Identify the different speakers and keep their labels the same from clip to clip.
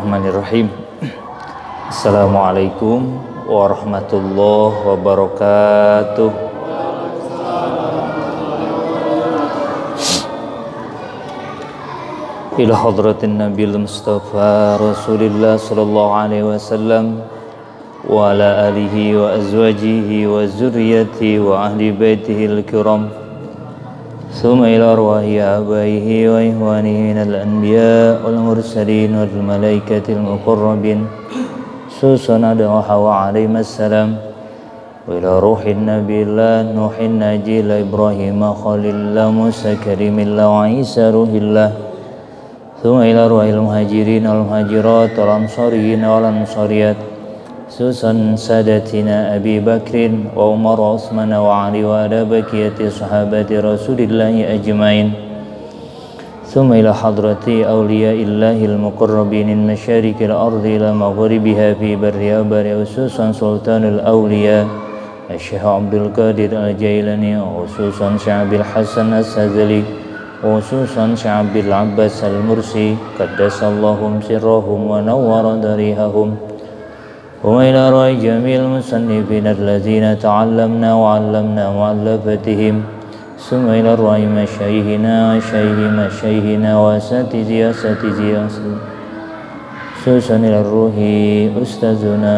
Speaker 1: Bismillahirrahmanirrahim. Assalamualaikum warahmatullahi wabarakatuh. Ila hadratin Nabil Mustafa Rasulillah sallallahu alaihi wasallam wa ala alihi wa azwajihi wa zurriyyatihi wa ahli baitihi al-kiram. Thumma ila arwahi abaihi wa ihwanihi minal anbiya wal mursalin wal malaikatil muqarrabin susan Adam wa Hawa alaihissalam wa ila ruhin nabiillah Nuhin najil Ibrahim khalillah Musa karimillah wa Isa ruhillah. Thumma ila arwahil muhajirin wal muhajirat wal ansariyin wal ansariyat susan sadatina Abi Bakrin wa Umar wa Uthman wa Ali wa ala bakiyati sahabati Rasulillahi ajmain. Thumma ila hadrati awliyaillahil muqarrabin min masyarikil ardi ila maghribiha fi barriha bari ususan sultanul awliya Syekh Abdul Qadir Al-Jailani ususan Syekh Abil Hasan As-Sazali ususan Syekh Abil Abbas Al-Mursi qaddasallahum sirrahum wa nawwara darihahum. وإلى رأي جميع المصنفين الذين تعلمنا وعلمنا مؤلفاتهم ثم إلى رأي مشايخنا وشيخ مشايخنا وأساتذة خصوصا إلى الروح أستاذنا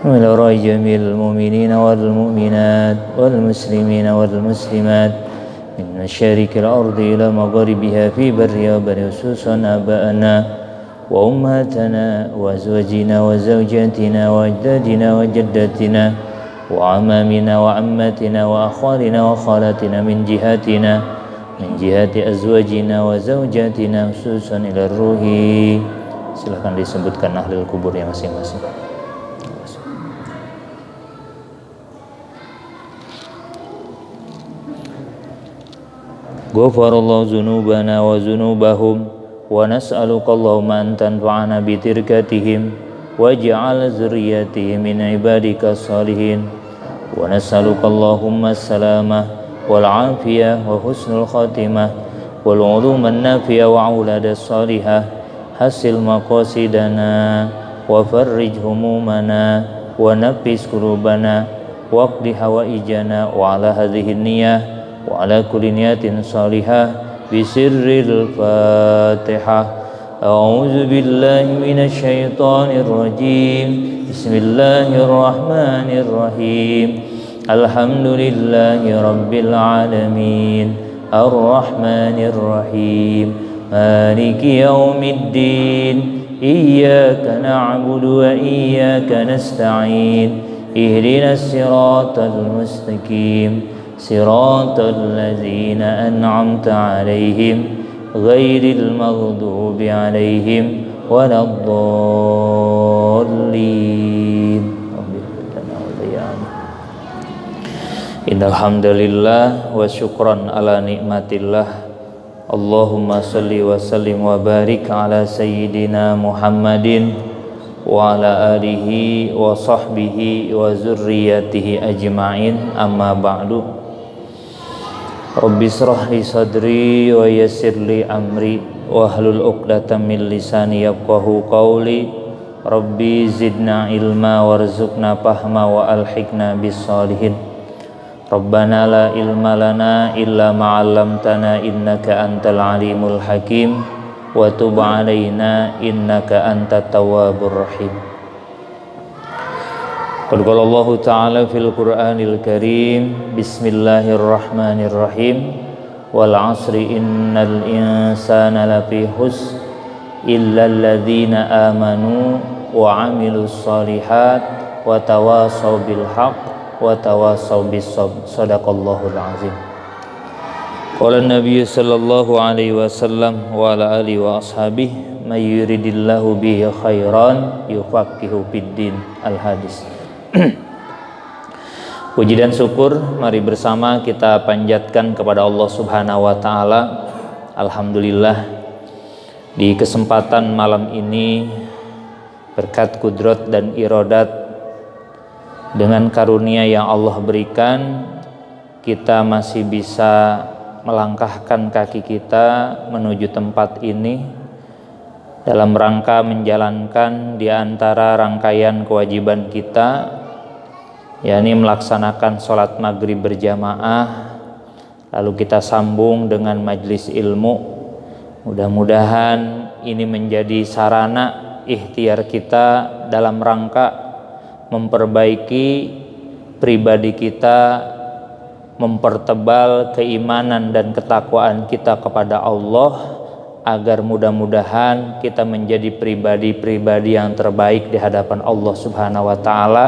Speaker 1: وإلى رأي جميع المؤمنين والمؤمنات والمسلمين والمسلمات من مشارق الأرض إلى مغاربها في برها وبر خصوصا آباءنا وأمهاتنا وأزواجنا وزوجاتنا وأجدادنا وجداتنا وعمامنا وعماتنا وأخوالنا وخالاتنا من جهات أزواجنا وزوجاتنا خصوصا إلى الروح. Silakan disebutkan ahlul kuburnya masing-masing. Ghafarallahu dzunubana wa dzunubahum wa nas'aluka Allahumma an tanfa'ana bi tirkatihim waj'al dzurriyyatihim min ibadika shalihin wa nas'aluka Allahumma as-salamah wal 'afiyah wa husnul khatimah wal 'uluman nafi'ah wa 'uladas salihah hasil maqasidana wa farrij humumana wa nafis qulubana waqdi hawaijana wa ala hadhihi niyyah wa ala kulli niyatin salihah bisirril fatihah. A'udzu billahi minasy syaithanir rajim. Bismillahirrahmanirrahim. Alhamdulillahi rabbil alamin arrahmanir rahim maliki yaumiddin iyyaka na'budu wa iyyaka nasta'in ihdinas siratal mustaqim صراط الذين أنعمت عليهم غير المغضوب عليهم ولا الضالين. Innal hamdalillah wa syukran ala nikmatillah. Allahumma salli wa sallim wa barik ala sayyidina Muhammadin wa ala alihi wa sahbihi wa zurriyatihi ajma'in. Amma ba'du. Rabbi shrah li sadri wa yassir li amri wahlul 'uqdatam min lisani yafqahu qawli. Rabbi zidna ilma warzuqna fahma wa alhiqna bis sholihin. Rabbana la ilma lana illa ma 'allamtana innaka antal alimul hakim wa tub 'alaina innaka antat tawwabur rahim. Qul qala Allah Ta'ala fil Qur'anil Karim, Bismillahirrahmanirrahim, wal 'asri innal insana lafi khusr illa alladzina amanu wa 'amilus shalihat wa tawasaw bil haqq wa tawasaw bis sabr. Shadaqallahul azim. Qala Nabi sallallahu alaihi wasallam wa ala alihi wa ashabihi may yuridillahu bihi khairan yufaqihu fiddin. Al-hadis. Puji dan syukur mari bersama kita panjatkan kepada Allah Subhanahu wa taala. Alhamdulillah, di kesempatan malam ini berkat kudrat dan iradat dengan karunia yang Allah berikan, kita masih bisa melangkahkan kaki kita menuju tempat ini dalam rangka menjalankan di antara rangkaian kewajiban kita, yakni melaksanakan sholat maghrib berjamaah, lalu kita sambung dengan majelis ilmu. Mudah-mudahan ini menjadi sarana ikhtiar kita dalam rangka memperbaiki pribadi kita, mempertebal keimanan dan ketakwaan kita kepada Allah, agar mudah-mudahan kita menjadi pribadi-pribadi yang terbaik di hadapan Allah Subhanahu wa taala,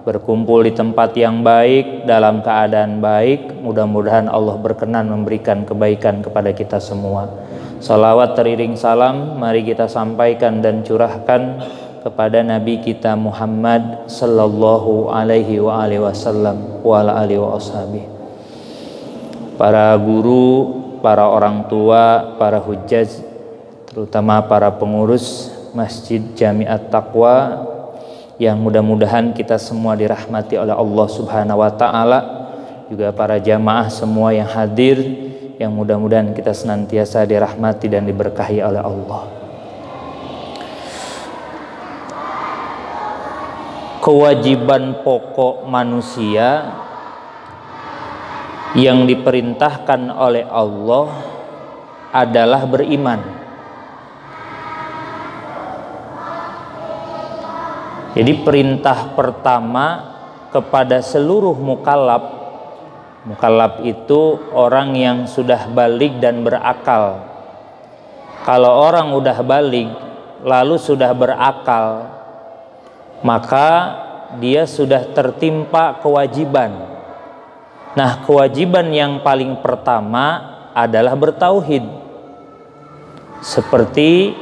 Speaker 1: berkumpul di tempat yang baik dalam keadaan baik. Mudah-mudahan Allah berkenan memberikan kebaikan kepada kita semua. Salawat teriring salam mari kita sampaikan dan curahkan kepada Nabi kita Muhammad sallallahu alaihi wasallam wa ala alihi wa ashabihi. Para guru, para orang tua, para hujjaj, terutama para pengurus Masjid Jamiat Taqwa, yang mudah-mudahan kita semua dirahmati oleh Allah Subhanahu wa taala, juga para jamaah semua yang hadir, yang mudah-mudahan kita senantiasa dirahmati dan diberkahi oleh Allah. Kewajiban pokok manusia yang diperintahkan oleh Allah adalah beriman. Jadi perintah pertama kepada seluruh mukallaf, mukallaf itu orang yang sudah baligh dan berakal. Kalau orang udah baligh lalu sudah berakal, maka dia sudah tertimpa kewajiban. Nah, kewajiban yang paling pertama adalah bertauhid. Seperti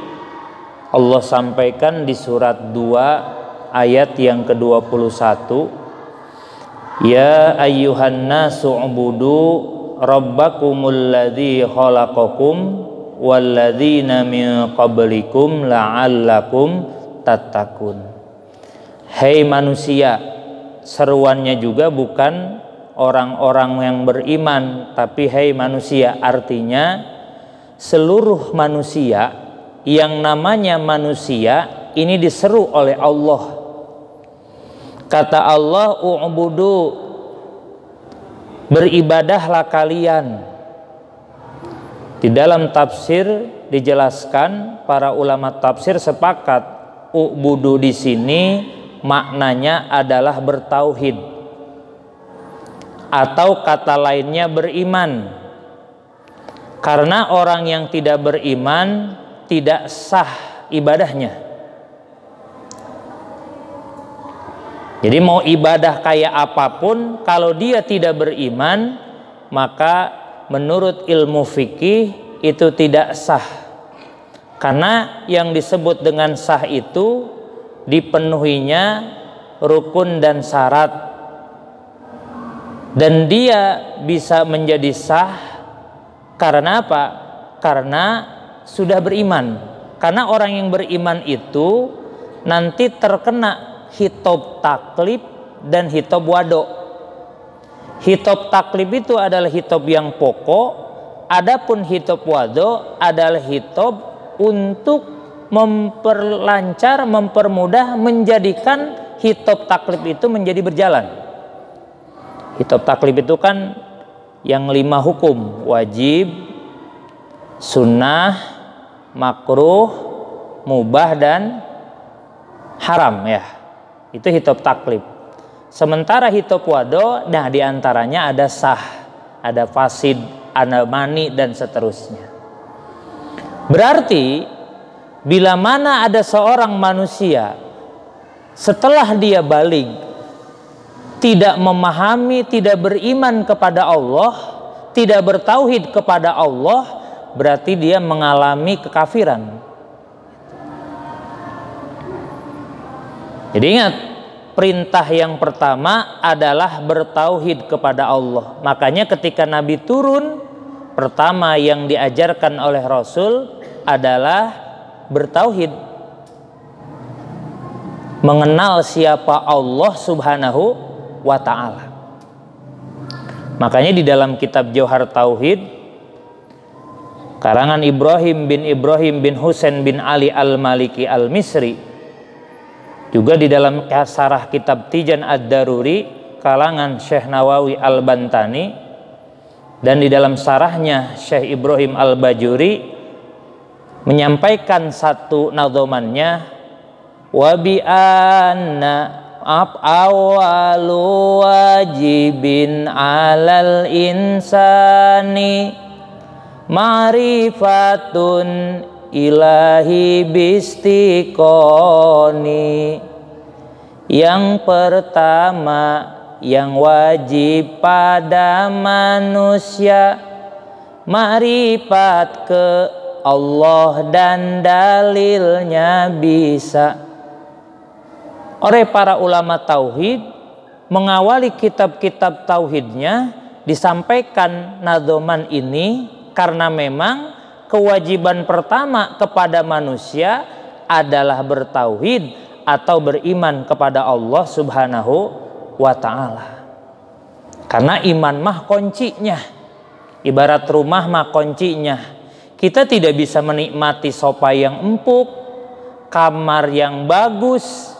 Speaker 1: Allah sampaikan di surat 2 ayat yang ke-21, Ya ayyuhan nasu ubudu rabbakumul ladzi khalaqakum walladzina min qablikum la'allakum tattaqun. Hei manusia, seruannya juga bukan orang-orang yang beriman, tapi hei manusia, artinya seluruh manusia. Yang namanya manusia ini diseru oleh Allah. Kata Allah, u'budu, beribadahlah kalian. Di dalam tafsir dijelaskan, para ulama tafsir sepakat, u'budu di sini maknanya adalah bertauhid, atau kata lainnya beriman. Karena orang yang tidak beriman tidak sah ibadahnya. Jadi mau ibadah kayak apapun, kalau dia tidak beriman, maka menurut ilmu fikih itu tidak sah. Karena yang disebut dengan sah itu dipenuhinya rukun dan syarat. Dan dia bisa menjadi sah karena apa? Karena sudah beriman. Karena orang yang beriman itu nanti terkena hitob taklib dan hitob wado. Hitob taklib itu adalah hitob yang pokok, adapun hitob wado adalah hitob untuk memperlancar, mempermudah, menjadikan hitob taklib itu menjadi berjalan. Hitob taklib itu kan yang 5 hukum, wajib, sunnah, makruh, mubah, dan haram ya. Itu hitob taklib. Sementara hitop wado, nah diantaranya ada sah, ada fasid, ada mani, dan seterusnya. Berarti bila mana ada seorang manusia setelah dia baligh tidak memahami, tidak beriman kepada Allah, tidak bertauhid kepada Allah, berarti dia mengalami kekafiran. Jadi ingat, perintah yang pertama adalah bertauhid kepada Allah. Makanya ketika Nabi turun, pertama yang diajarkan oleh Rasul adalah bertauhid, mengenal siapa Allah Subhanahu wa ta'ala. Makanya di dalam kitab Jauhar Tauhid karangan Ibrahim bin Husain bin Ali al-Maliki al-Misri, juga di dalam sarah kitab Tijan ad-Daruri kalangan Syekh Nawawi al-Bantani, dan di dalam sarahnya Syekh Ibrahim al-Bajuri menyampaikan satu nadhomannya, wa bi anna awalu wajibin alal insani ma'rifatun ilahi bistiqoni. Yang pertama yang wajib pada manusia ma'rifat ke Allah dan dalilnya bisa. Oleh para ulama tauhid mengawali kitab-kitab tauhidnya disampaikan nadhoman ini karena memang kewajiban pertama kepada manusia adalah bertauhid atau beriman kepada Allah Subhanahu wa ta'ala. Karena iman mah kuncinya, ibarat rumah mah kuncinya. Kita tidak bisa menikmati sofa yang empuk, kamar yang bagus,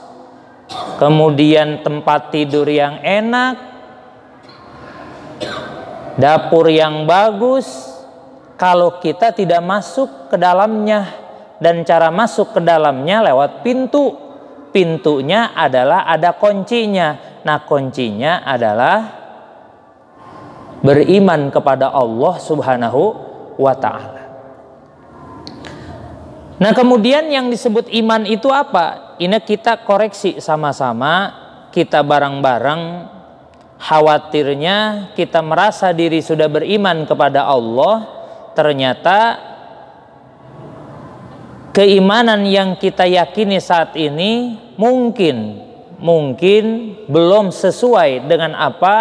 Speaker 1: kemudian tempat tidur yang enak, dapur yang bagus, kalau kita tidak masuk ke dalamnya. Dan cara masuk ke dalamnya lewat pintu. Pintunya adalah ada kuncinya. Nah, kuncinya adalah beriman kepada Allah Subhanahu wa ta'ala. Nah, kemudian yang disebut iman itu apa? Ini kita koreksi sama-sama, kita bareng-bareng. Khawatirnya kita merasa diri sudah beriman kepada Allah, ternyata keimanan yang kita yakini saat ini mungkin belum sesuai dengan apa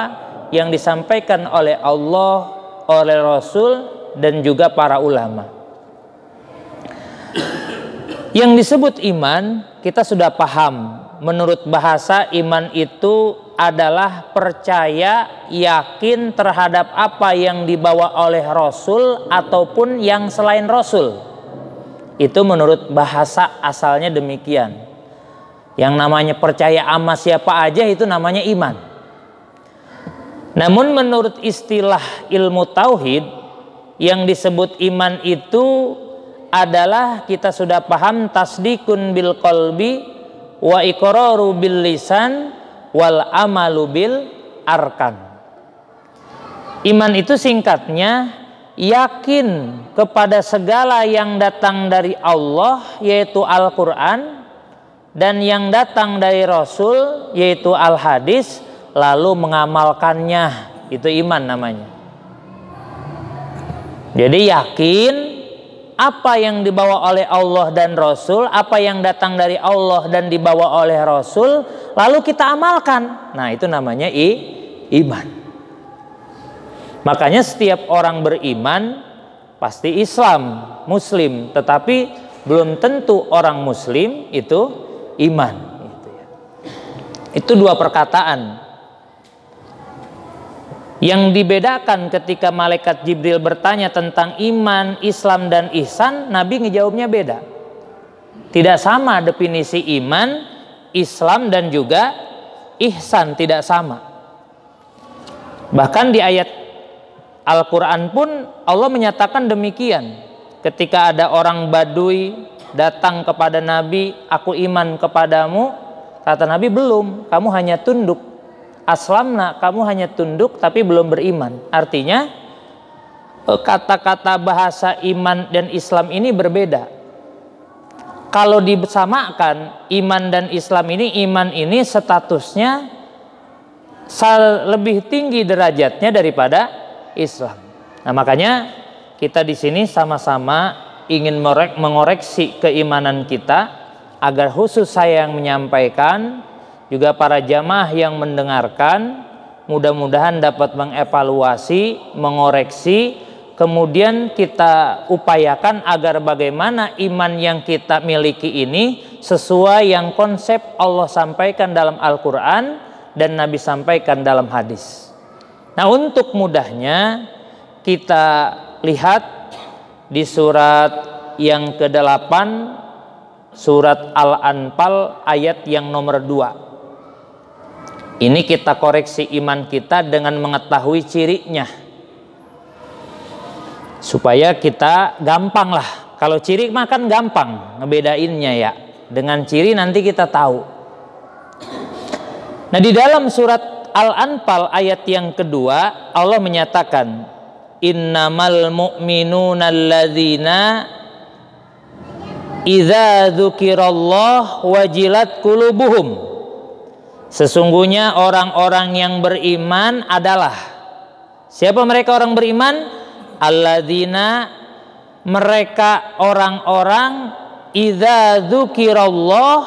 Speaker 1: yang disampaikan oleh Allah, oleh Rasul, dan juga para ulama. Yang disebut iman kita sudah paham. Menurut bahasa, iman itu adalah percaya, yakin terhadap apa yang dibawa oleh Rasul ataupun yang selain Rasul. Itu menurut bahasa asalnya demikian. Yang namanya percaya sama siapa aja itu namanya iman. Namun menurut istilah ilmu tauhid, yang disebut iman itu adalah kita sudah paham tasdikun bil qalbi wa iqraru bil lisan wal amalu bil arkan. Iman itu singkatnya yakin kepada segala yang datang dari Allah yaitu Al-Quran, dan yang datang dari Rasul yaitu Al-Hadis, lalu mengamalkannya. Itu iman namanya. Jadi yakin apa yang dibawa oleh Allah dan Rasul, apa yang datang dari Allah dan dibawa oleh Rasul, lalu kita amalkan. Nah, itu namanya iman. Makanya setiap orang beriman pasti Islam, Muslim, tetapi belum tentu orang Muslim itu iman. Itu dua perkataan. Yang dibedakan ketika malaikat Jibril bertanya tentang iman, Islam, dan ihsan, Nabi ngejawabnya beda. Tidak sama definisi iman, Islam, dan juga ihsan, tidak sama. Bahkan di ayat Al-Quran pun Allah menyatakan demikian. Ketika ada orang Badui datang kepada Nabi, aku iman kepadamu, kata Nabi, belum, kamu hanya tunduk. aslamna, kamu hanya tunduk tapi belum beriman. Artinya kata-kata bahasa iman dan Islam ini berbeda. Kalau disamakan iman dan Islam ini, iman ini statusnya lebih tinggi derajatnya daripada Islam. Nah, makanya kita di sini sama-sama ingin mengoreksi keimanan kita, agar khusus saya yang menyampaikan, juga para jamaah yang mendengarkan, mudah-mudahan dapat mengevaluasi, mengoreksi, kemudian kita upayakan agar bagaimana iman yang kita miliki ini sesuai yang konsep Allah sampaikan dalam Al-Quran dan Nabi sampaikan dalam hadis. Nah, untuk mudahnya kita lihat di surat yang ke-8, surat Al-Anfal ayat yang nomor 2. Ini kita koreksi iman kita dengan mengetahui cirinya, supaya kita gampang lah. Kalau ciri mah kan gampang ngebedainnya ya. Dengan ciri nanti kita tahu. Nah, di dalam surat Al-Anfal ayat yang kedua, Allah menyatakan, innamal mu'minuna alladzina idza dzukirallah wajilat qulubuhum. Sesungguhnya orang-orang yang beriman adalah, siapa mereka orang beriman? Alladzina, mereka orang-orang, idza dzukirallah,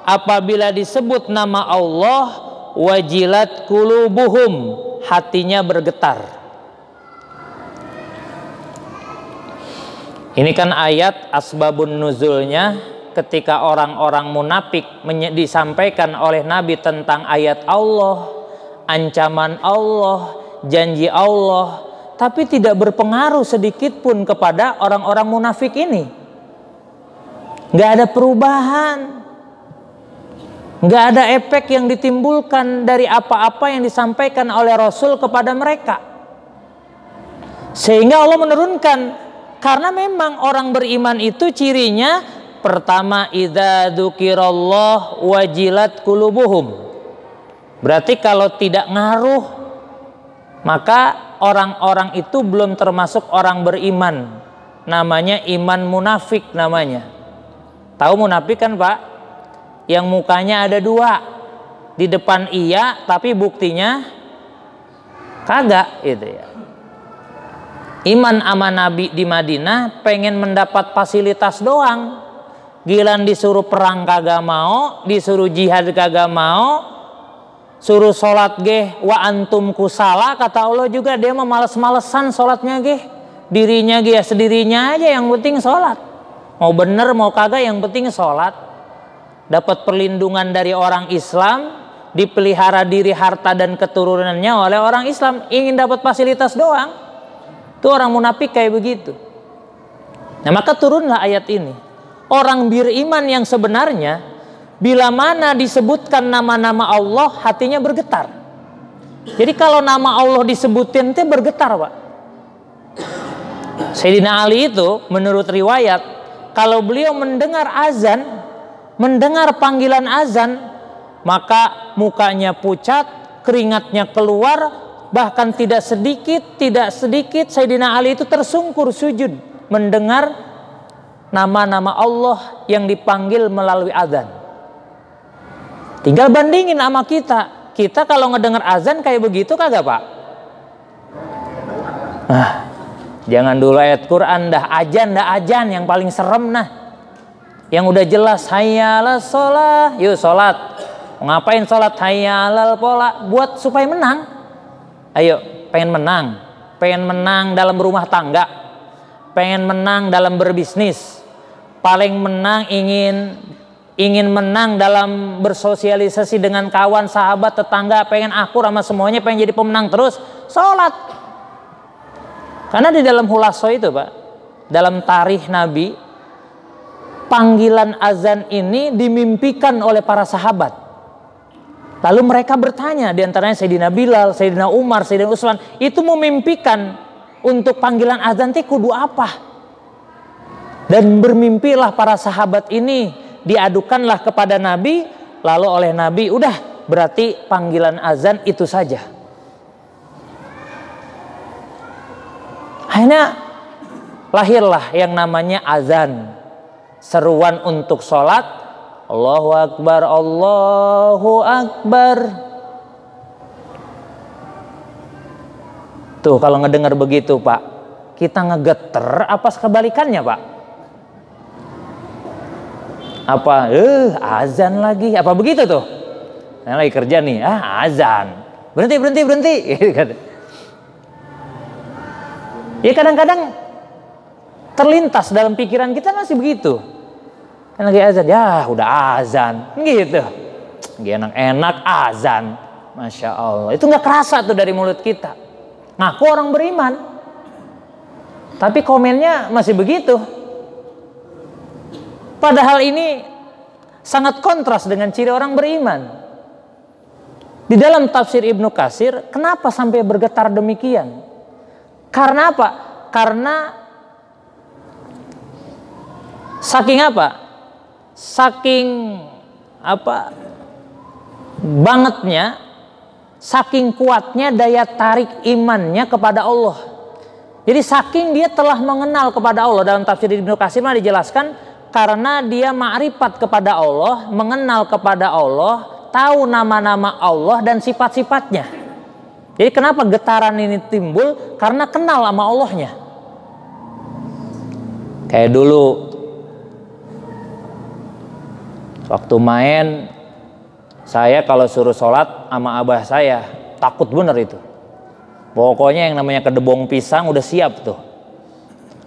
Speaker 1: apabila disebut nama Allah, wajilat qulubuhum, hatinya bergetar. Ini kan ayat asbabun nuzulnya ketika orang-orang munafik disampaikan oleh Nabi tentang ayat Allah, ancaman Allah, janji Allah, tapi tidak berpengaruh sedikit pun kepada orang-orang munafik ini. Nggak ada perubahan, nggak ada efek yang ditimbulkan dari apa-apa yang disampaikan oleh Rasul kepada mereka. Sehingga Allah menurunkan, karena memang orang beriman itu cirinya pertama, idza dzukirallah wajilat qulubuhum. Berarti kalau tidak ngaruh, maka orang-orang itu belum termasuk orang beriman. Namanya iman munafik namanya. Tahu munafik kan, Pak? Yang mukanya ada dua. Di depan iya, tapi buktinya kagak gitu ya. Iman sama Nabi di Madinah pengen mendapat fasilitas doang. Gilan disuruh perang kagak mau, disuruh jihad kagak mau, suruh sholat geh wa antum kusala, kata Allah juga dia mah males-malesan sholatnya geh. Dirinya geh sedirinya aja, yang penting sholat. Mau bener mau kagak yang penting sholat. Dapat perlindungan dari orang Islam, dipelihara diri harta dan keturunannya oleh orang Islam, ingin dapat fasilitas doang. Itu orang munafik kayak begitu. Nah, maka turunlah ayat ini. Orang beriman yang sebenarnya, bila mana disebutkan nama-nama Allah, hatinya bergetar. Jadi kalau nama Allah disebutin itu bergetar, Pak. Sayyidina Ali itu menurut riwayat, kalau beliau mendengar azan, mendengar panggilan azan, maka mukanya pucat, keringatnya keluar, bahkan tidak sedikit Sayyidina Ali itu tersungkur sujud mendengar nama-nama Allah yang dipanggil melalui azan. Tinggal bandingin sama kita. Kita kalau ngedengar azan kayak begitu kagak, Pak? Nah, jangan dulu ayat Quran, dah ajan yang paling serem nah. Yang udah jelas hayya 'alas shalah, yuk salat. Ngapain salat? Hayya 'alal falah, buat supaya menang. Ayo, pengen menang dalam rumah tangga, pengen menang dalam berbisnis, paling menang ingin menang dalam bersosialisasi dengan kawan, sahabat, tetangga, pengen akur sama semuanya, pengen jadi pemenang terus, sholat. Karena di dalam hulaso itu, Pak, dalam tarikh Nabi, panggilan azan ini dimimpikan oleh para sahabat. Lalu mereka bertanya, diantaranya Sayyidina Bilal, Sayyidina Umar, Sayyidina Utsman, itu memimpikan untuk panggilan azan itu kudu apa? Dan bermimpilah para sahabat ini, diadukanlah kepada Nabi, lalu oleh Nabi, udah
Speaker 2: berarti panggilan azan itu saja. Akhirnya lahirlah yang namanya azan, seruan untuk sholat. Allahu Akbar, Allahu Akbar. Tuh kalau ngedengar begitu Pak, kita ngegeter apa kebalikannya Pak? Apa? Azan lagi, apa begitu tuh? Nah, lagi kerja nih, azan. Berhenti. Ya kadang-kadang terlintas dalam pikiran kita masih begitu. Kan lagi azan, ya udah azan, gitu. Lagi enak-enak azan, Masya Allah. Itu nggak kerasa tuh dari mulut kita. Ngaku orang beriman, tapi komennya masih begitu. Padahal ini sangat kontras dengan ciri orang beriman. Di dalam tafsir Ibnu Katsir, kenapa sampai bergetar demikian? Karena apa? Karena saking apa? Saking apa? Bangetnya, saking kuatnya daya tarik imannya kepada Allah. Jadi saking dia telah mengenal kepada Allah, dalam tafsir Ibnu Katsir dijelaskan, karena dia ma'rifat kepada Allah, mengenal kepada Allah, tahu nama-nama Allah dan sifat-sifatnya. Jadi kenapa getaran ini timbul? Karena kenal sama Allahnya. Kayak dulu waktu main, saya kalau suruh sholat sama abah saya, takut bener itu. Pokoknya yang namanya kedebong pisang udah siap tuh.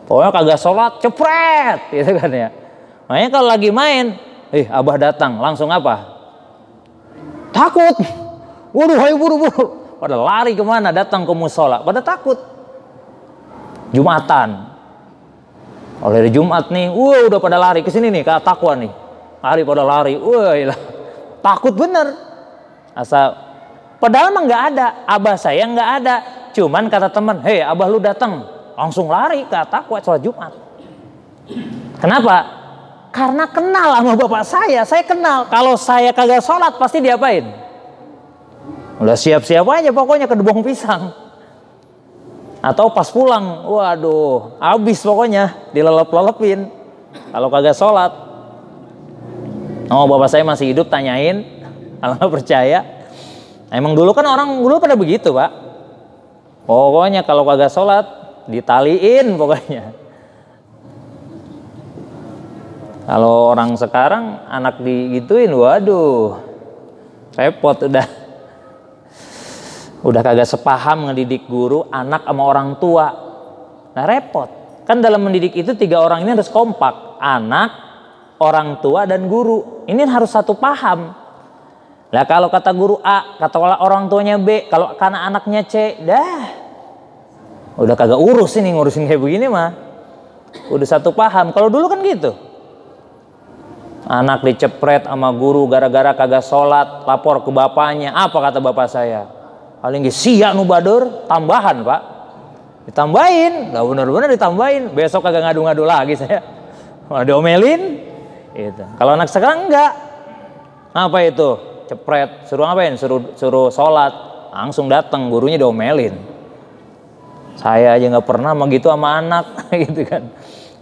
Speaker 2: Pokoknya kagak sholat, cepret, gitu kan ya. Makanya kalau lagi main, abah datang, langsung apa? Takut. Waduh, ayo buru-buru. Pada lari kemana? Datang ke musola. Pada takut. Jumatan. Kalau dari Jumat nih, udah pada lari ke sini nih, ke Taqwa nih. Lari pada lari. Takut bener. Padahal mah nggak ada. Abah saya nggak ada. Cuman kata teman, abah lu datang, langsung lari ke Taqwa sholat Jumat. Kenapa? Karena kenal sama bapak saya kenal. Kalau saya kagak sholat pasti diapain? Udah siap-siap aja pokoknya kedebong pisang. Atau pas pulang, waduh, habis pokoknya dilelep-lelepin. Kalau kagak sholat. Bapak saya masih hidup, tanyain. Kalau nggak percaya. Emang dulu kan orang dulu pada begitu Pak. Pokoknya kalau kagak sholat ditaliin pokoknya. Kalau orang sekarang anak digituin, waduh, repot udah. Udah kagak sepaham ngedidik guru, anak sama orang tua. Nah repot. Kan dalam mendidik itu 3 orang ini harus kompak. Anak, orang tua, dan guru. Ini harus satu paham. Nah kalau kata guru A, kata orang tuanya B, kalau karena anaknya C, udah kagak urus ini, ngurusin kayak begini mah. Udah satu paham. Kalau dulu kan gitu. Anak dicepret sama guru gara-gara kagak sholat, lapor ke bapaknya. Apa kata bapak saya? Paling sia nu badur, tambahan Pak. Ditambahin, nggak benar-benar ditambahin. Besok kagak ngadu-ngadu lagi saya. Diomelin. Gitu. Kalau anak sekarang enggak. Apa itu? Cepret, suruh ngapain? Suruh sholat, langsung datang, gurunya diomelin. Saya aja nggak pernah begitu sama anak, gitu kan.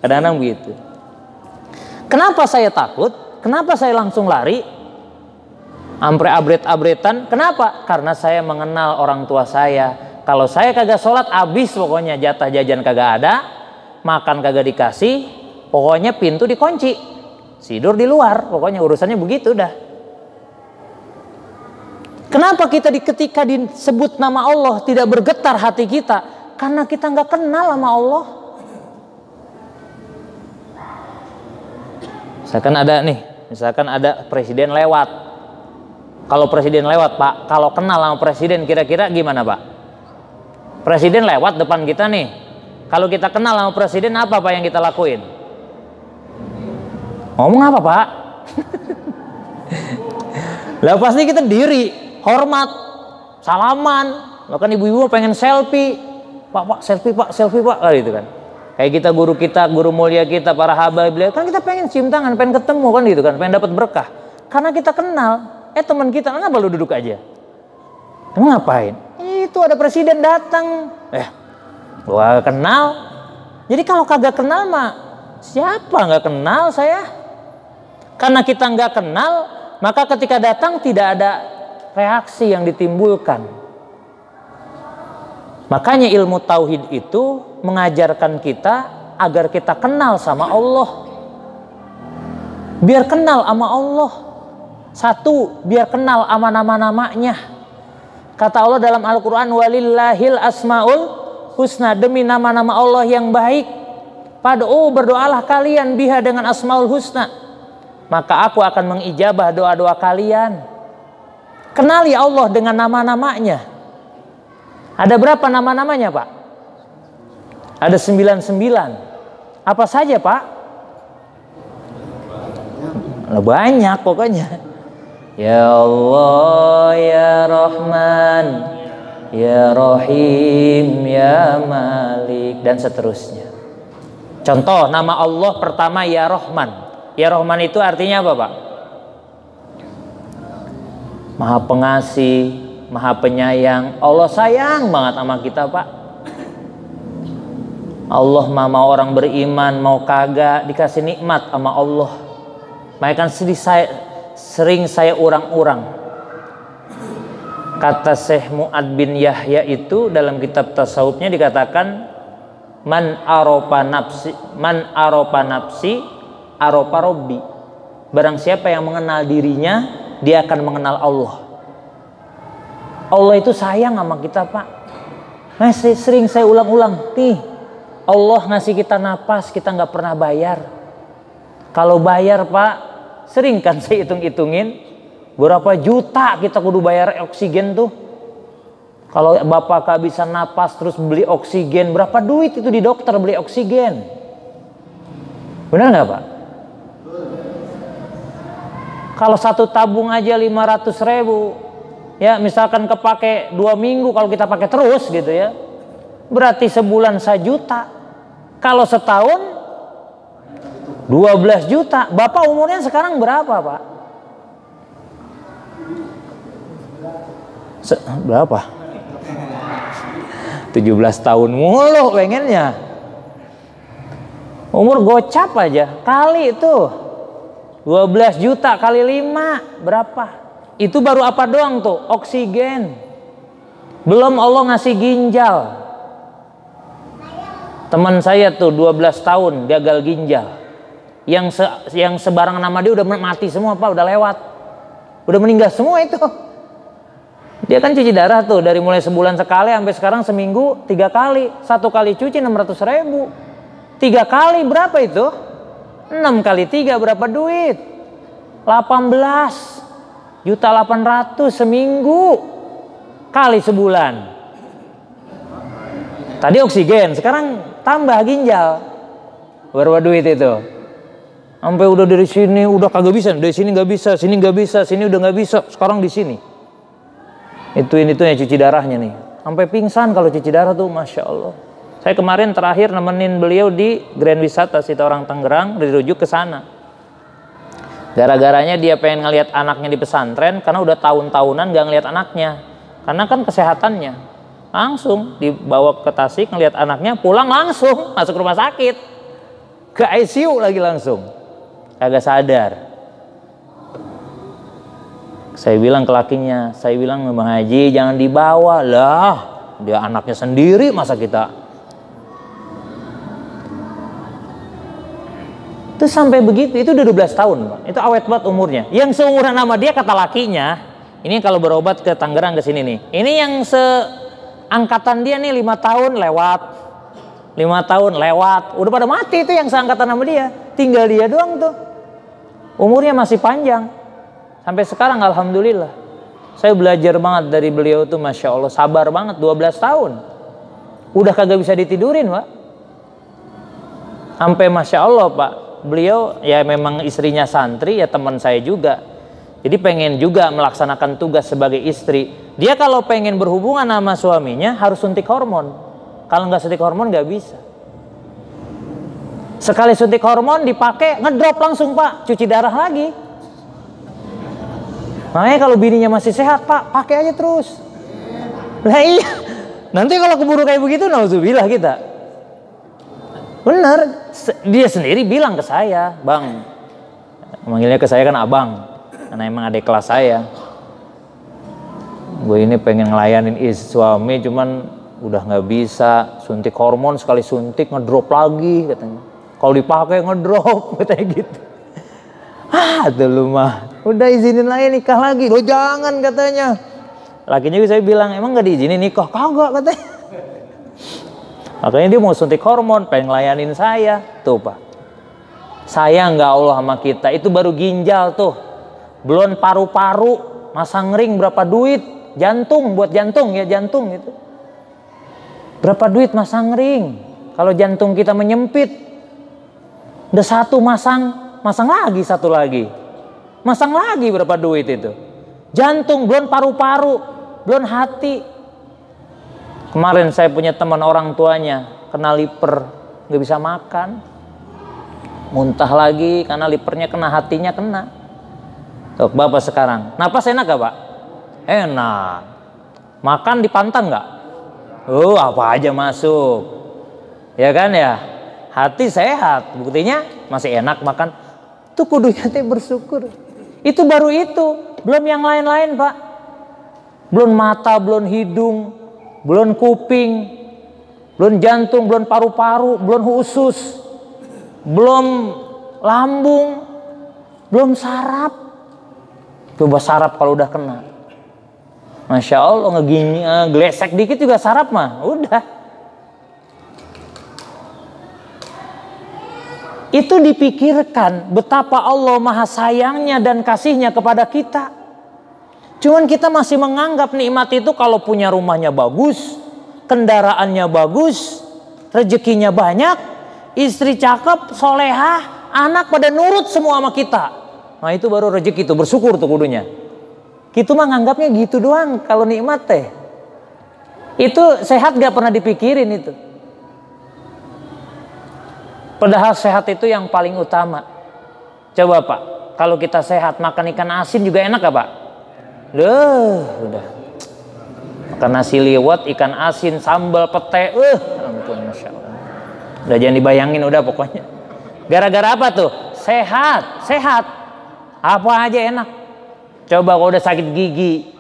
Speaker 2: Kadang-kadang begitu. Kenapa saya takut? Kenapa saya langsung lari? Ampre abret-abretan. Kenapa? Karena saya mengenal orang tua saya. Kalau saya kagak sholat, habis pokoknya, jatah jajan kagak ada, makan kagak dikasih, pokoknya pintu dikunci, tidur di luar, pokoknya urusannya begitu dah. Kenapa kita ketika disebut nama Allah tidak bergetar hati kita? Karena kita nggak kenal sama Allah. Misalkan ada presiden lewat. Kalau presiden lewat Pak, kalau kenal sama presiden kira-kira gimana Pak? Presiden lewat depan kita nih. Kalau kita kenal sama presiden, apa Pak yang kita lakuin? Ngomong apa Pak? Lah pasti kita diri, hormat, salaman. Bahkan ibu-ibu pengen selfie. Pak, selfie Pak, gitu kan. Kayak kita, guru mulia kita, para habaib beliau, kan kita pengen cium tangan, pengen ketemu kan gitu kan, pengen dapat berkah. Karena kita kenal. Teman kita, kenapa lu duduk aja? Emang ngapain? Itu ada presiden datang. Gua kenal. Jadi kalau kagak kenal mah siapa nggak kenal saya? Karena kita nggak kenal, maka ketika datang tidak ada reaksi yang ditimbulkan. Makanya ilmu tauhid itu mengajarkan kita agar kita kenal sama Allah. Biar kenal sama Allah. Satu, biar kenal sama nama-namanya. Kata Allah dalam Al-Quran, walillahil asmaul husna, demi nama-nama Allah yang baik. Pad'u, berdoalah kalian biha dengan asmaul husna, maka aku akan mengijabah doa-doa kalian. Kenali Allah dengan nama-namanya. Ada berapa nama-namanya, Pak? Ada 99. Apa saja, Pak? Banyak pokoknya. Ya Allah, ya Rahman, ya Rahim, ya Malik, dan seterusnya. Contoh, nama Allah pertama ya Rahman. Ya Rahman itu artinya apa, Pak? Maha pengasih, maha penyayang. Allah sayang banget sama kita, Pak. Allah mau orang beriman, mau kagak dikasih nikmat sama Allah. Makanya kan sering saya urang-urang. Kata Syekh Mu'ad bin Yahya itu dalam kitab tasawufnya dikatakan, man aropa nafsi aropa robbi. Barang siapa yang mengenal dirinya, dia akan mengenal Allah. Allah itu sayang sama kita, Pak. Masih sering saya ulang-ulang, nih Allah ngasih kita napas, kita nggak pernah bayar. Kalau bayar, Pak, sering kan saya hitung-hitungin berapa juta kita kudu bayar oksigen tuh. Kalau bapak kehabisan napas terus beli oksigen, berapa duit itu di dokter beli oksigen? Benar nggak, Pak? Kalau satu tabung aja 500.000, ya misalkan kepake 2 minggu, kalau kita pakai terus gitu ya, berarti sebulan 1 juta. Kalau setahun 12 juta. Bapak umurnya sekarang berapa, Pak? Berapa? 17 tahun mulu pengennya. Umur gocap aja. Kali itu 12 juta kali 5 berapa? Itu baru apa doang tuh? Oksigen. Belum Allah ngasih ginjal. Teman saya tuh 12 tahun gagal ginjal. Yang sebarang nama dia udah mati semua, Pak, udah lewat. Udah meninggal semua itu. Dia kan cuci darah tuh dari mulai sebulan sekali sampai sekarang seminggu 3 kali. 1 kali cuci 600.000. 3 kali berapa itu? 6 kali 3 berapa duit? 18.800.000 seminggu kali sebulan. Tadi oksigen, sekarang tambah ginjal. Berapa duit itu? Sampai udah dari sini udah kagak bisa, dari sini nggak bisa, sini nggak bisa, sini udah nggak bisa. Sekarang di sini. Ini tuh yang cuci darahnya nih. Sampai pingsan kalau cuci darah tuh, masya Allah. Saya kemarin terakhir nemenin beliau di Grand Wisata Sitorang Tangerang, dirujuk ke sana. Gara-garanya dia pengen ngelihat anaknya di pesantren, karena udah tahun-tahunan nggak ngelihat anaknya. Karena kan kesehatannya. Langsung dibawa ke Tasik, ngelihat anaknya, pulang langsung masuk rumah sakit. Ke ICU lagi langsung. Kagak sadar. Saya bilang ke lakinya, saya bilang, Bang Haji jangan dibawa lah, dia anaknya sendiri, masa kita. Itu sampai begitu, itu udah 12 tahun, Pak. Itu awet banget umurnya. Yang seumuran sama dia kata lakinya, ini kalau berobat ke Tangerang ke sini nih. Ini yang seangkatan dia nih 5 tahun lewat. 5 tahun lewat. Udah pada mati itu yang seangkatan sama dia. Tinggal dia doang tuh. Umurnya masih panjang. Sampai sekarang alhamdulillah. Saya belajar banget dari beliau tuh, masya Allah, sabar banget. 12 tahun. Udah kagak bisa ditidurin, Pak. Sampai masya Allah, Pak. Beliau ya memang istrinya santri, ya teman saya juga. Jadi pengen juga melaksanakan tugas sebagai istri. Dia kalau pengen berhubungan sama suaminya harus suntik hormon. Kalau nggak suntik hormon nggak bisa. Sekali suntik hormon dipakai ngedrop langsung, Pak, cuci darah lagi. Makanya kalau bininya masih sehat, Pak, pakai aja terus. Lah iya. Nanti kalau keburu kayak begitu, nauzubillah kita. Bener, dia sendiri bilang ke saya, Bang. Manggilnya ke saya kan abang, karena emang adik kelas saya. Gue ini pengen ngelayanin suami, cuman udah nggak bisa. Suntik hormon, sekali suntik ngedrop lagi katanya. Kalau dipakai ngedrop katanya gitu. Tuh lu mah, udah izinin aja nikah lagi. Lo jangan katanya. Lakinya saya bilang, emang nggak diizinin nikah? Kagak katanya. Makanya dia mau suntik hormon, pengen ngelayanin saya. Tuh Pak, sayang nggak Allah sama kita. Itu baru ginjal tuh, belum paru-paru, masang ring berapa duit? Jantung, buat jantung ya, jantung itu. Berapa duit masang ring? Kalau jantung kita menyempit, udah satu masang lagi satu lagi. Masang lagi berapa duit itu? Jantung, belum paru-paru, belum hati. Kemarin saya punya teman orang tuanya kena liver, nggak bisa makan, muntah lagi karena livernya kena, hatinya kena. Tuh Bapak sekarang, napas enak gak Pak? Enak. Makan dipantang nggak? Apa aja masuk, ya kan ya. Hati sehat, buktinya masih enak makan. Tuh kudunya teh bersyukur. Itu baru itu, belum yang lain-lain Pak. Belum mata, belum hidung, belum kuping, belum jantung, belum paru-paru, belum usus, belum lambung, belum saraf. Coba saraf kalau udah kena, Masya Allah, ngeglesek dikit juga saraf mah, udah. Itu dipikirkan betapa Allah maha sayangnya dan kasihnya kepada kita. Cuman kita masih menganggap nikmat itu kalau punya rumahnya bagus, kendaraannya bagus, rezekinya banyak, istri cakep, solehah, anak pada nurut semua sama kita. Nah itu baru rezeki, itu bersyukur tuh kudunya. Kita mah nganggapnya gitu doang kalau nikmat teh. Itu sehat gak pernah dipikirin itu. Padahal sehat itu yang paling utama. Coba Pak, kalau kita sehat makan ikan asin juga enak gak Pak? Udah. Makan nasi liwet, ikan asin, sambal pete, ampun, Masya Allah. Udah jangan dibayangin udah pokoknya. Gara-gara apa tuh? Sehat. Apa aja enak. Coba kalau udah sakit gigi,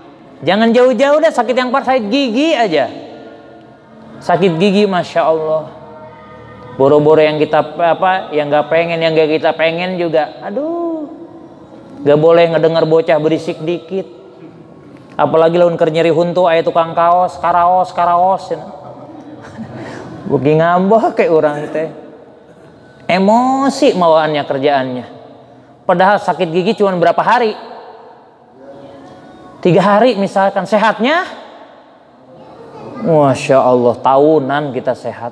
Speaker 2: jangan jauh-jauh dah, sakit yang parah, sakit gigi aja. Sakit gigi, Masya Allah. Boro-boro yang kita yang nggak pengen, yang gak kita pengen juga, aduh, nggak boleh ngedengar bocah berisik dikit. Apalagi lawan nyeri huntu, ayah tukang karaos, bagi ngambek kayak orang teh, emosi mawaannya kerjaannya. Padahal sakit gigi cuma berapa hari? 3 hari misalkan, sehatnya, Masya Allah, tahunan kita sehat.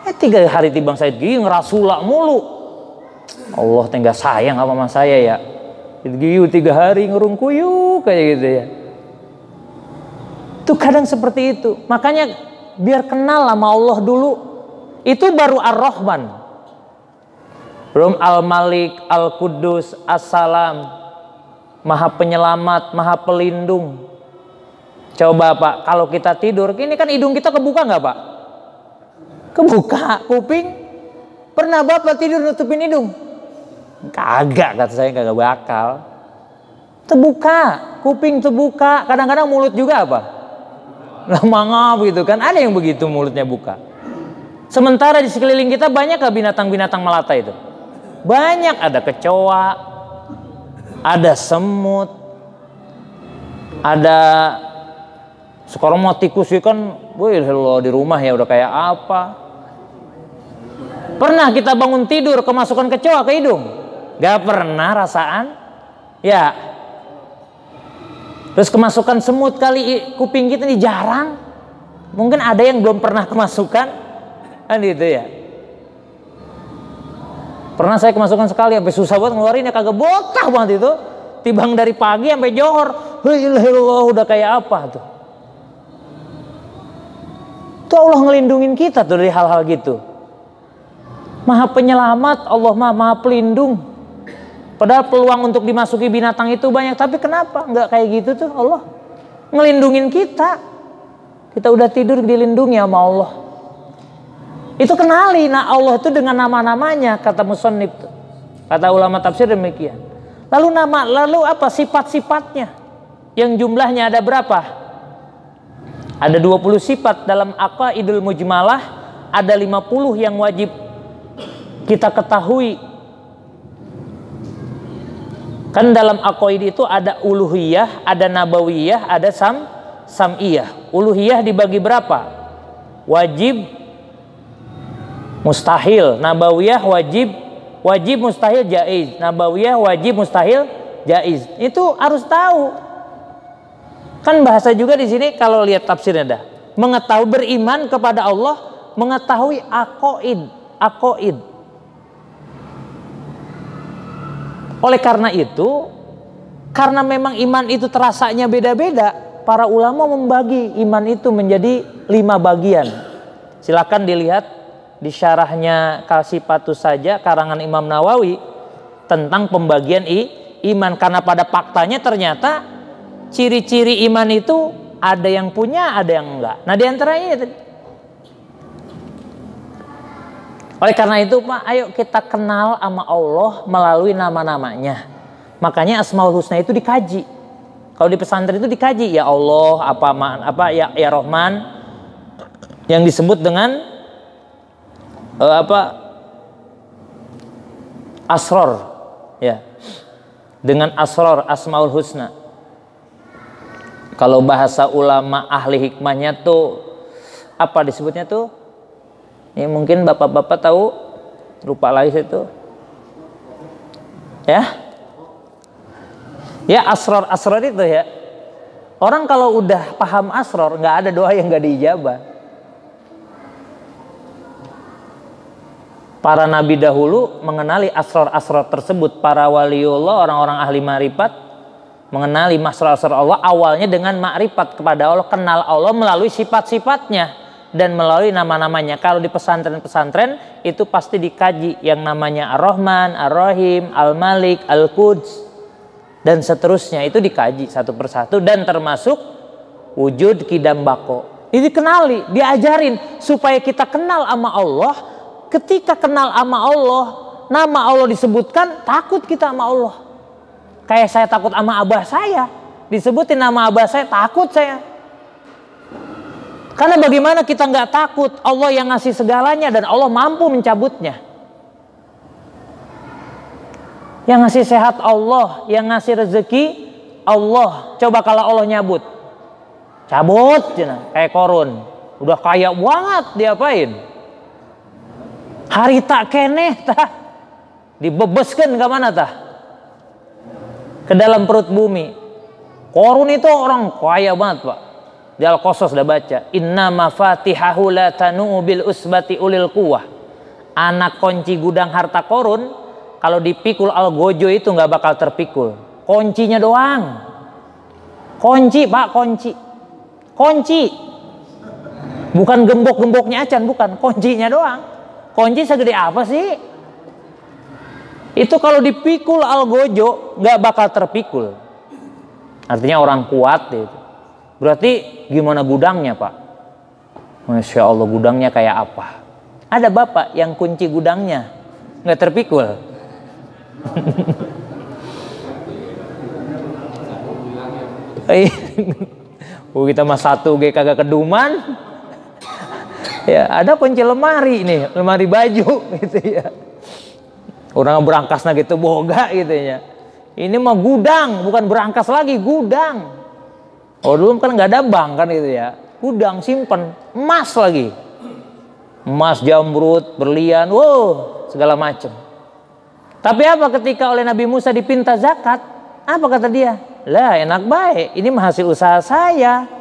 Speaker 2: 3 hari tibang sakit gigi ngerasula mulu. Allah teh nggak sayang sama saya ya. Gigi 3 hari ngerungkuyuk kayak gitu ya. Tuh kadang seperti itu. Makanya biar kenal sama Allah dulu. Itu baru Ar-Rahman. Belum Al-Malik, Al-Quddus, As-Salam, Maha Penyelamat, Maha Pelindung. Coba Pak, kalau kita tidur, ini kan hidung kita kebuka nggak Pak? Kebuka. Kuping, pernah Bapak tidur nutupin hidung? Kagak, kata saya, kagak bakal. Terbuka, kuping terbuka. Kadang-kadang mulut juga apa? Mangap gitu kan. Ada yang begitu mulutnya buka. Sementara di sekeliling kita banyak gak binatang-binatang melata itu? Banyak, ada kecoa, ada semut, ada sekarang mau tikus kan, di rumah ya udah kayak apa. Pernah kita bangun tidur kemasukan kecoa ke hidung? Gak pernah rasaan? Ya. Terus kemasukan semut kali kuping kita ini jarang. Mungkin ada yang belum pernah kemasukan, kan gitu ya. Pernah saya kemasukan sekali, sampai susah banget ngeluarin ya, kagak bokah banget itu. Tibang dari pagi sampai johor, udah kayak apa tuh. Tuh Allah ngelindungin kita tuh dari hal-hal gitu. Maha penyelamat, Allah maha pelindung. Padahal peluang untuk dimasuki binatang itu banyak, tapi kenapa nggak kayak gitu tuh? Allah ngelindungin kita. Kita udah tidur dilindungi sama Allah. Itu kenali, nah Allah itu dengan nama-namanya, kata musannif, kata ulama tafsir demikian. Lalu apa sifat-sifatnya? Yang jumlahnya ada berapa? Ada 20 sifat dalam Aqaidul Mujmalah, ada 50 yang wajib kita ketahui. Kan dalam aqaid itu ada uluhiyah, ada nabawiyah, ada sam'iyah. Uluhiyah dibagi berapa? Wajib, mustahil. Nabawiyah wajib mustahil jaiz. Nabawiyah wajib mustahil jaiz. Itu harus tahu. Kan bahasa juga di sini kalau lihat tafsirnya dah. Mengetahui beriman kepada Allah, mengetahui aqaid. Oleh karena itu, karena memang iman itu terasanya beda-beda, para ulama membagi iman itu menjadi 5 bagian. Silakan dilihat di syarahnya Kasifatus Saja karangan Imam Nawawi tentang pembagian iman, karena pada faktanya ternyata ciri-ciri iman itu ada yang punya, ada yang enggak. Nah, di antaranya itu. Oleh karena itu, Pak, ayo kita kenal sama Allah melalui nama-namanya. Makanya Asmaul Husna itu dikaji. Kalau di pesantren itu dikaji, ya Allah, ya Rahman, yang disebut dengan asror, ya, dengan asror Asmaul Husna. Kalau bahasa ulama ahli hikmahnya tuh apa disebutnya tuh? Ini mungkin bapak-bapak tahu, lupa lagi itu. Ya asror itu ya. Orang kalau udah paham asror, nggak ada doa yang nggak diijabah. Para nabi dahulu mengenali asror tersebut. Para waliullah, orang-orang ahli ma'rifat, mengenali asror Allah awalnya dengan ma'rifat kepada Allah, kenal Allah melalui sifat-sifatnya dan melalui nama-namanya. Kalau di pesantren-pesantren itu pasti dikaji yang namanya Ar-Rahman, Ar-Rahim, Al-Malik, Al-Quds dan seterusnya, itu dikaji satu persatu, dan termasuk wujud kidam bako. Ini dikenali, diajarin supaya kita kenal sama Allah. Ketika kenal sama Allah, nama Allah disebutkan, takut kita sama Allah. Kayak saya takut sama abah saya, disebutin nama abah saya, takut saya. Karena bagaimana kita nggak takut? Allah yang ngasih segalanya dan Allah mampu mencabutnya. Yang ngasih sehat Allah, yang ngasih rezeki Allah. Coba kalau Allah nyabut, cabut, kayak Korun, udah kaya banget, diapain? Hari tak keneh tah, dibebeskan ke mana tah? Ke dalam perut bumi. Korun itu orang kaya banget, Pak. Di Al-Qasas udah baca, inna mafatihahu la tanu bil usbati ulil quwwah. Anak kunci gudang harta Korun kalau dipikul al-gojo itu nggak bakal terpikul. Kuncinya doang. Kunci, Pak, kunci. Bukan gembok-gemboknya acan, bukan, kuncinya doang. Kunci segede apa sih? Itu kalau dipikul al-gojo nggak bakal terpikul. Artinya orang kuat itu. Berarti gimana gudangnya, Pak? Masya Allah, gudangnya kayak apa? Ada bapak yang kunci gudangnya nggak terpikul. Kita mah satu ge kagak keduman. Ya, ada kunci lemari nih, lemari baju gitu ya. Orang berangkasna gitu boga gitu ya. Ini mah gudang, bukan berangkas lagi, gudang. Oh dulu kan nggak ada bank kan itu ya, gudang simpen emas lagi, emas, jamrut, berlian, wow, segala macam. Tapi apa ketika oleh Nabi Musa dipinta zakat? Apa kata dia? Lah enak baik, ini mah hasil usaha saya.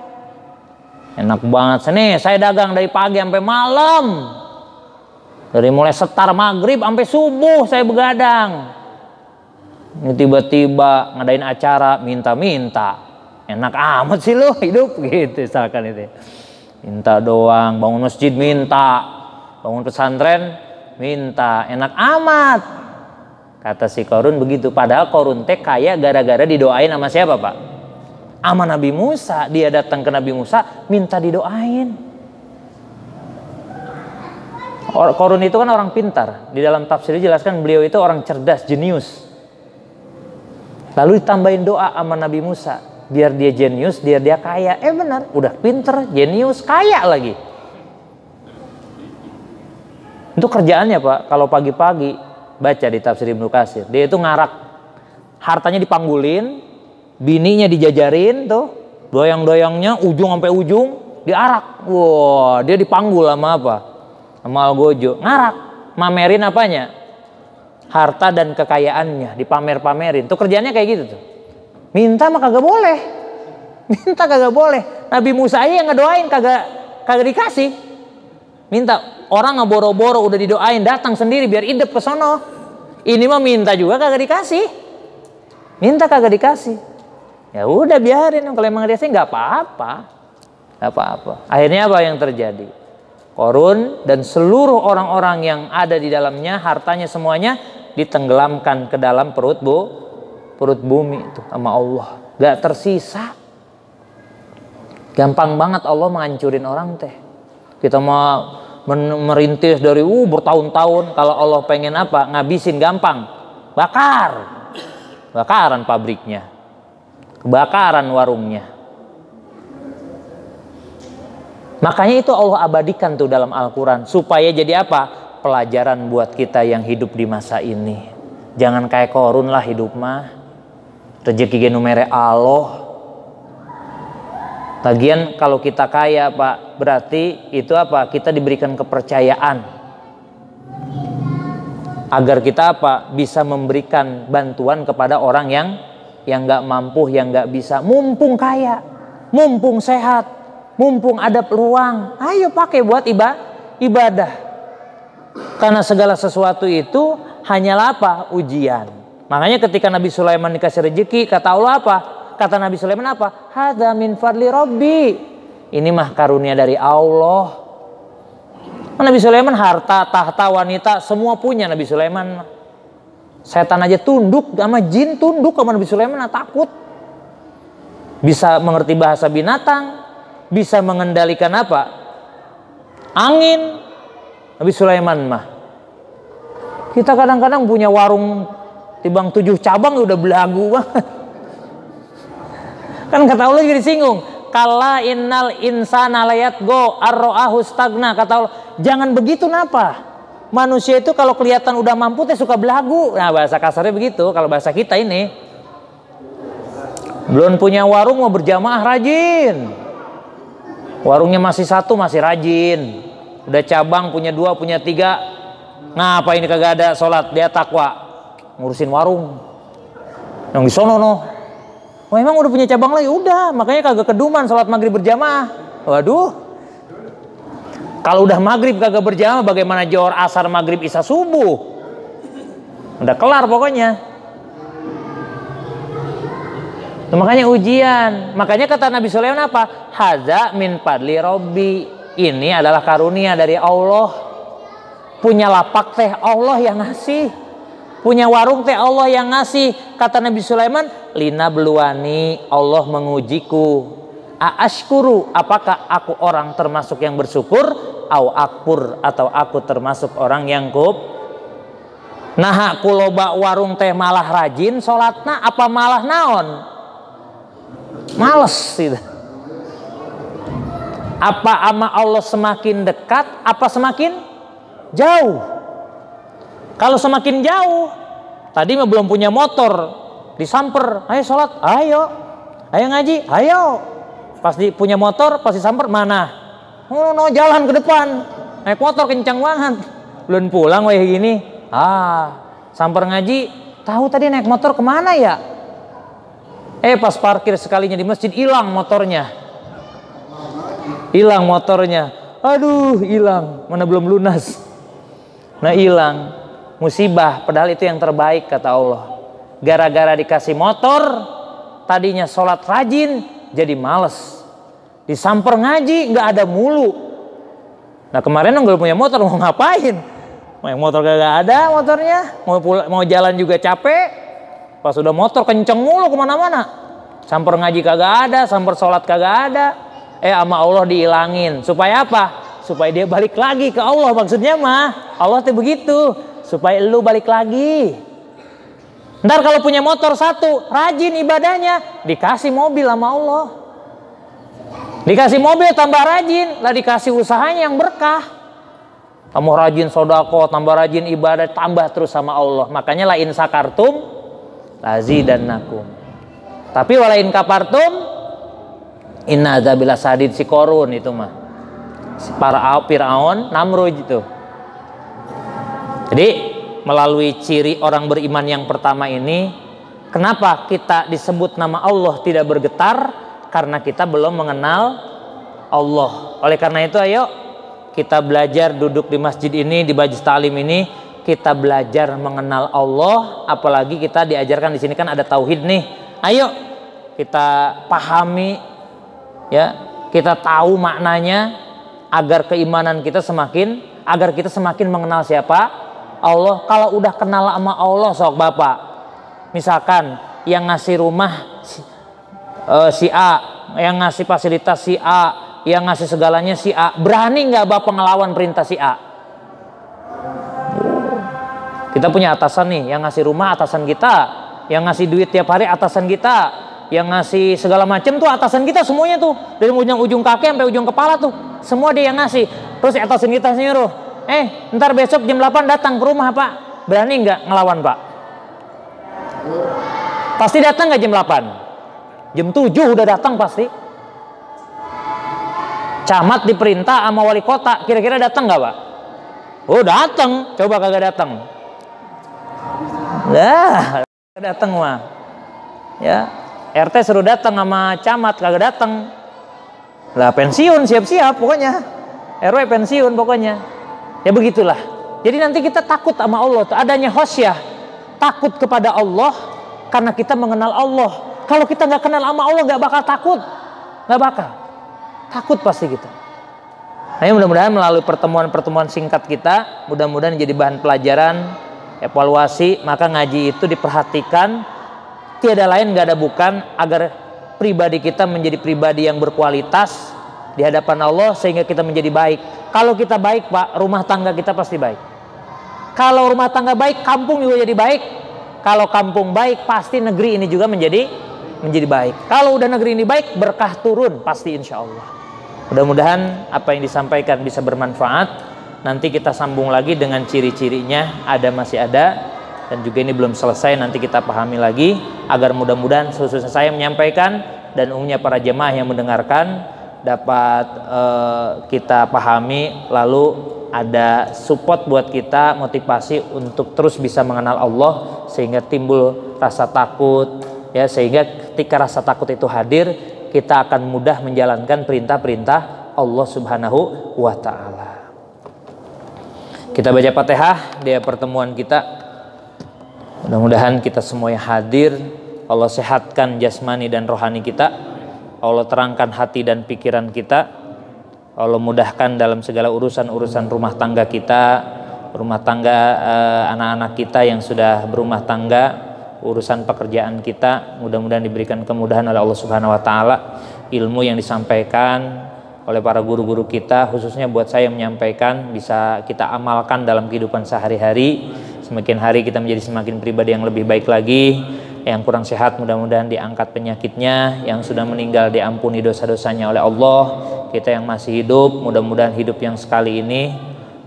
Speaker 2: Enak banget, nih saya dagang dari pagi sampai malam, dari mulai setar maghrib sampai subuh saya begadang. Ini tiba-tiba ngadain acara minta-minta. Enak amat sih lo hidup gitu misalkan itu. Minta doang, bangun masjid minta, bangun pesantren minta, enak amat. Kata si Korun begitu. Padahal Korun teh kaya gara-gara didoain sama siapa Pak? Sama Nabi Musa. Dia datang ke Nabi Musa minta didoain. Korun itu kan orang pintar. Di dalam tafsir dijelaskan beliau itu orang cerdas, jenius. Lalu ditambahin doa sama Nabi Musa. Biar dia jenius, biar dia kaya. Benar, udah pinter, jenius, kaya lagi. Itu kerjaannya Pak. Kalau pagi-pagi baca di tafsir Ibnu Katsir, dia itu ngarak. Hartanya dipanggulin, bininya dijajarin tuh, doyang-doyangnya ujung sampai ujung diarak. Wah, dia dipanggul sama apa? Sama Algojo, ngarak, mamerin apanya? Harta dan kekayaannya, dipamer-pamerin. Tuh kerjanya kayak gitu tuh. Minta mah kagak boleh. Minta kagak boleh. Nabi Musa aja yang ngedoain kagak dikasih. Minta, orang ngeboro-boro udah didoain, datang sendiri biar idep ke sono. Ini mah minta juga kagak dikasih. Minta kagak dikasih. Ya udah biarin, kalau emang dia sih nggak apa-apa. Nggak apa-apa. Akhirnya apa yang terjadi? Korun dan seluruh orang-orang yang ada di dalamnya, hartanya semuanya ditenggelamkan ke dalam perut bumi itu sama Allah. Gak tersisa. Gampang banget Allah menghancurin orang teh. Kita mau merintis dari bertahun-tahun. Kalau Allah pengen apa? Ngabisin gampang. Bakaran pabriknya. Kebakaran warungnya. Makanya itu Allah abadikan tuh dalam Al-Quran. Supaya jadi apa? Pelajaran buat kita yang hidup di masa ini. Jangan kayak Korun lah hidup mah. Rezeki genu mere Allah. Lagian kalau kita kaya Pak, berarti itu apa? Kita diberikan kepercayaan. Agar kita apa? Bisa memberikan bantuan kepada orang yang gak mampu, yang gak bisa. Mumpung kaya, mumpung sehat. Mumpung ada peluang, ayo pakai buat ibadah. Karena segala sesuatu itu hanyalah apa? Ujian. Makanya ketika Nabi Sulaiman dikasih rezeki, kata Allah apa? Kata Nabi Sulaiman apa? Hadza min fadli Rabbi. Ini mah karunia dari Allah. Nabi Sulaiman harta, tahta, wanita semua punya Nabi Sulaiman. Setan aja tunduk sama jin, tunduk sama Nabi Sulaiman, takut. Bisa mengerti bahasa binatang. Bisa mengendalikan apa? Angin. Nabi Sulaiman mah. Kita kadang-kadang punya warung tibang 7 cabang udah belagu banget. Kan kata Allah juga disinggung. Kalla innal insana layatgo arro'ahu stagna. Kata Allah, jangan begitu napa? Manusia itu kalau kelihatan udah mampu teh suka belagu. Nah bahasa kasarnya begitu. Kalau bahasa kita ini. Belum punya warung mau berjamaah rajin. Warungnya masih 1 masih rajin. Udah cabang punya 2 punya 3. Ngapa ini kagak ada sholat? Dia takwa ngurusin warung. Yang di sono no. Oh emang udah punya cabang lagi? Udah, makanya kagak keduman sholat maghrib berjamaah. Waduh. Kalau udah maghrib kagak berjamaah, bagaimana johor, asar, maghrib, isya, subuh? Udah kelar pokoknya. Makanya ujian. Makanya kata Nabi Sulaiman apa? Hadza min fadli Rabbi. Ini adalah karunia dari Allah. Punya lapak teh Allah yang ngasih. Punya warung teh Allah yang ngasih. Kata Nabi Sulaiman, lina beluani, Allah mengujiku. Aashkuru, apakah aku orang termasuk yang bersyukur? Au akfur, atau aku termasuk orang yang Nah kuloba warung teh malah rajin sholatna, apa malah naon? Males gitu. Apa ama Allah semakin dekat, apa semakin jauh? Kalau semakin jauh, tadi mah belum punya motor, disamper, ayo sholat, ayo ngaji, ayo. Pas punya motor, pas disamper mana? No, jalan ke depan, naik motor kencang banget, belum pulang kayak gini. Samper ngaji, tahu tadi naik motor kemana ya? Pas parkir sekalinya di masjid hilang motornya. Hilang motornya. Aduh, hilang. Mana belum lunas. Nah, hilang. Musibah, padahal itu yang terbaik kata Allah. Gara-gara dikasih motor, tadinya sholat rajin, jadi males. Disamper ngaji, nggak ada mulu. Nah, kemarin nggak punya motor, mau ngapain? Yang motor kagak ada motornya, mau jalan juga capek. Pas udah motor kenceng mulu kemana-mana. Samper ngaji kagak ada, samper sholat kagak ada. Sama Allah dihilangin. Supaya apa? Supaya dia balik lagi ke Allah. Maksudnya mah Allah tuh begitu, supaya lu balik lagi. Ntar kalau punya motor satu, rajin ibadahnya, dikasih mobil sama Allah. Dikasih mobil tambah rajin, lah dikasih usahanya yang berkah. Kamu rajin sodako, tambah rajin ibadah, tambah terus sama Allah. Makanya la in sakartum lazidannakum. Tapi wala in kafartum inna azabila sadid, si Korun itu mah. Para Fir'aun, Namrud itu. Jadi melalui ciri orang beriman yang pertama ini, kenapa kita disebut nama Allah tidak bergetar? Karena kita belum mengenal Allah. Oleh karena itu ayo kita belajar duduk di masjid ini, di Majlis Ta'lim ini, kita belajar mengenal Allah. Apalagi kita diajarkan di sini kan ada tauhid nih. Ayo kita pahami, ya, kita tahu maknanya agar keimanan kita agar kita semakin mengenal siapa Allah. Kalau udah kenal sama Allah, sok Bapak, misalkan yang ngasih rumah si A, yang ngasih fasilitas si A, yang ngasih segalanya si A, berani nggak Bapak ngelawan perintah si A? Kita punya atasan nih, yang ngasih rumah atasan kita, yang ngasih duit tiap hari atasan kita, yang ngasih segala macam tuh atasan kita semuanya tuh, dari ujung kaki sampai ujung kepala tuh, semua dia yang ngasih. Terus atasan kita nyuruh, ntar besok jam 8 datang ke rumah Pak, berani nggak ngelawan Pak? Pasti datang nggak jam 8? Jam 7 udah datang pasti. Camat diperintah sama wali kota, kira-kira datang nggak Pak? Oh datang, coba kagak datang. Nah, datang mah. Ya, RT suruh datang sama camat kagak datang. Lah pensiun siap-siap pokoknya. RW pensiun pokoknya. Ya begitulah. Jadi nanti kita takut sama Allah, adanya khosyah, takut kepada Allah karena kita mengenal Allah. Kalau kita nggak kenal sama Allah nggak bakal takut, nggak bakal. Takut pasti kita. Nah, mudah-mudahan melalui pertemuan-pertemuan singkat kita, mudah-mudahan jadi bahan pelajaran, evaluasi. Maka ngaji itu diperhatikan, tiada lain nggak ada bukan, agar pribadi kita menjadi pribadi yang berkualitas di hadapan Allah sehingga kita menjadi baik. Kalau kita baik Pak, rumah tangga kita pasti baik. Kalau rumah tangga baik, kampung juga jadi baik. Kalau kampung baik, pasti negeri ini juga menjadi baik. Kalau udah negeri ini baik, berkah turun pasti insya Allah. Mudah-mudahan apa yang disampaikan bisa bermanfaat. Nanti kita sambung lagi dengan ciri-cirinya, masih ada, dan juga ini belum selesai, nanti kita pahami lagi agar mudah-mudahan khususnya saya menyampaikan dan umumnya para jemaah yang mendengarkan dapat kita pahami, lalu ada support buat kita, motivasi untuk terus bisa mengenal Allah sehingga timbul rasa takut, ya, sehingga ketika rasa takut itu hadir, kita akan mudah menjalankan perintah-perintah Allah Subhanahu wa taala. Kita baca Fatihah di pertemuan kita. Mudah-mudahan kita semuanya hadir. Allah sehatkan jasmani dan rohani kita. Allah terangkan hati dan pikiran kita. Allah mudahkan dalam segala urusan-urusan rumah tangga kita, rumah tangga anak-anak kita yang sudah berumah tangga, urusan pekerjaan kita. Mudah-mudahan diberikan kemudahan oleh Allah Subhanahu wa taala. Ilmu yang disampaikan oleh para guru-guru kita, khususnya buat saya yang menyampaikan, bisa kita amalkan dalam kehidupan sehari-hari. Semakin hari kita menjadi semakin pribadi yang lebih baik lagi. Yang kurang sehat mudah-mudahan diangkat penyakitnya, yang sudah meninggal diampuni dosa-dosanya oleh Allah. Kita yang masih hidup, mudah-mudahan hidup yang sekali ini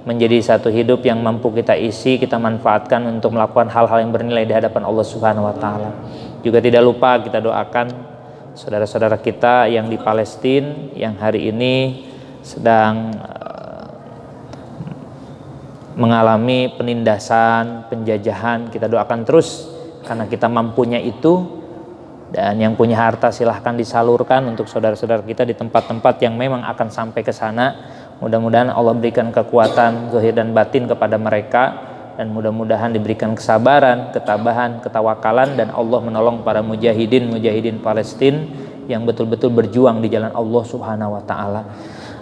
Speaker 2: menjadi satu hidup yang mampu kita isi, kita manfaatkan untuk melakukan hal-hal yang bernilai di hadapan Allah Subhanahu wa taala. Juga tidak lupa kita doakan saudara-saudara kita yang di Palestina yang hari ini sedang mengalami penindasan, penjajahan. Kita doakan terus karena kita mampunya itu, dan yang punya harta silahkan disalurkan untuk saudara-saudara kita di tempat-tempat yang memang akan sampai ke sana. Mudah-mudahan Allah berikan kekuatan zahir dan batin kepada mereka, dan mudah-mudahan diberikan kesabaran, ketabahan, ketawakalan, dan Allah menolong para mujahidin Palestina yang betul-betul berjuang di jalan Allah Subhanahu wa taala.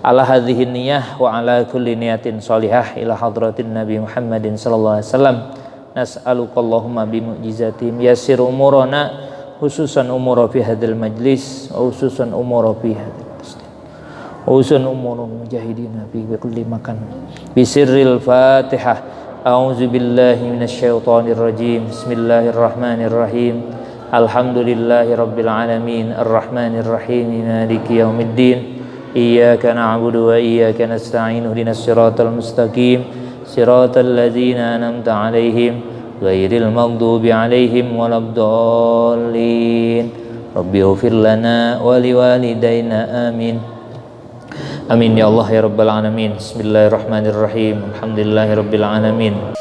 Speaker 2: ala hadhihi niyah wa ala kulli niyatin sholihah ila hadratin Nabi Muhammadin sallallahu alaihi wasallam. Nas'aluka Allahumma bi mu'jizatim yassir umurana khususan umura fi hadzal majlis wa khususan umura fi hadzal masjid wa khususan umurul mujahidin fi kulli makan bi sirril Fatihah. A'udzu billahi minasyaitonir rajim. Bismillahirrahmanirrahim. Alhamdulillahi rabbil alamin arrahmanir rahim maliki yaumiddin. Iyyaka na'budu wa iyyaka nasta'in ihdinas siratal mustaqim siratal ladzina an'amta 'alaihim ghairil maghdubi 'alaihim waladdallin. Rabbi ighfir lana wa liwalidayna amin. Amin ya Allah ya rabbal alamin. Bismillahirrahmanirrahim. Alhamdulillahirabbil alamin.